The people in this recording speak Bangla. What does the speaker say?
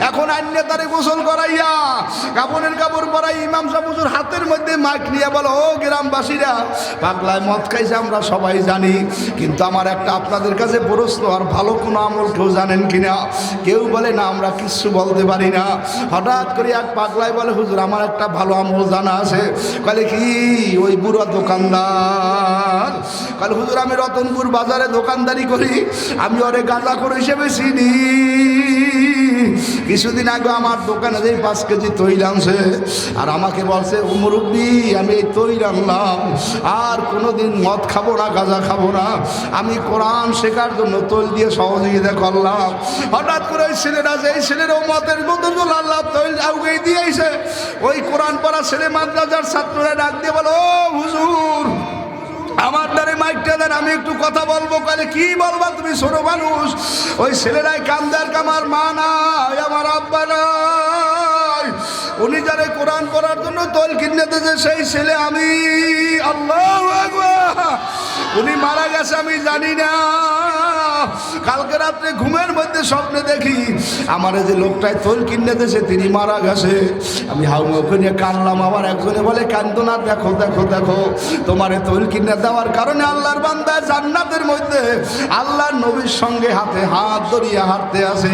এখন আইনে তারে গোসল করাইয়া কাপড়ের কাপড় পরাই ইমাম সাহেব হুজুর হাতের মধ্যে মাইক নিয়ে বলো, ও গ্রামবাসীরা, পাগলায় মদ খাইছে আমরা সবাই জানি, কিন্তু আমার একটা আপনাদের কাছে প্রশ্ন, আর ভালো কোনো আমল কেউ জানেন কিনা? কেউ বলে না, আমরা কিচ্ছু বলতে পারি না। হঠাৎ করে এক পাগলায় বলে, হুজুর আমার একটা ভালো আমল জানা আছে। বলে কি? ওই বুড়া দোকানদার, কালে হুজুর আমি রতনপুর বাজারে দোকানদারি করি, আমি ওরে গাঁজাখোর হিসেবে চিনি। কিছুদিন আগে আমার দোকানে যে 5 কেজি তৈল আনছে, আর আমাকে বলছে, ও মুরব্বি আমি এই তৈল আনলাম, আর কোনোদিন মদ খাবো না, গাঁজা খাবো না, আমি কোরআন শেখার জন্য তৈল দিয়ে সহযোগিতা করলাম। হঠাৎ করে ওই ছেলেরা, যে ছেলেরাও মদের মতো আল্লাহ তৈল আউগেই দিয়েছে, ওই কোরআন পড়া ছেলে মাদ্রাসার ছাত্ররা ডাক দিয়ে বলো, ও হুজুর আমার দ্বারে মাইকটা দেন, আমি একটু কথা বলবো। কালে কি বলবা তুমি, ছোট মানুষ? ওই ছেলেরাই কান্দার, আমার মা নাই, আমার আব্বা নাই, উনি যারে কোরআন পড়ার জন্য তৈল কিনে দিয়েছে সেই ছেলে আমি। আল্লাহু আকবার। উনি মারা গেছে আমি জানি না। কালকে রাত্রে ঘুমের মধ্যে স্বপ্নে দেখি আমার যে লোকটায় তৈল কিনে দিয়েছে তিনি মারা গেছে। আমি হাউমাউকে নিয়ে কানলাম। আবার একজনে বলে, কান্দো না, দেখো দেখো দেখো, তোমারে তৈল কিনে দেওয়ার কারণে আল্লাহর বান্দা জান্নাতের মধ্যে আল্লাহর নবীর সঙ্গে হাতে হাত ধরিয়া হাঁটতে আছে।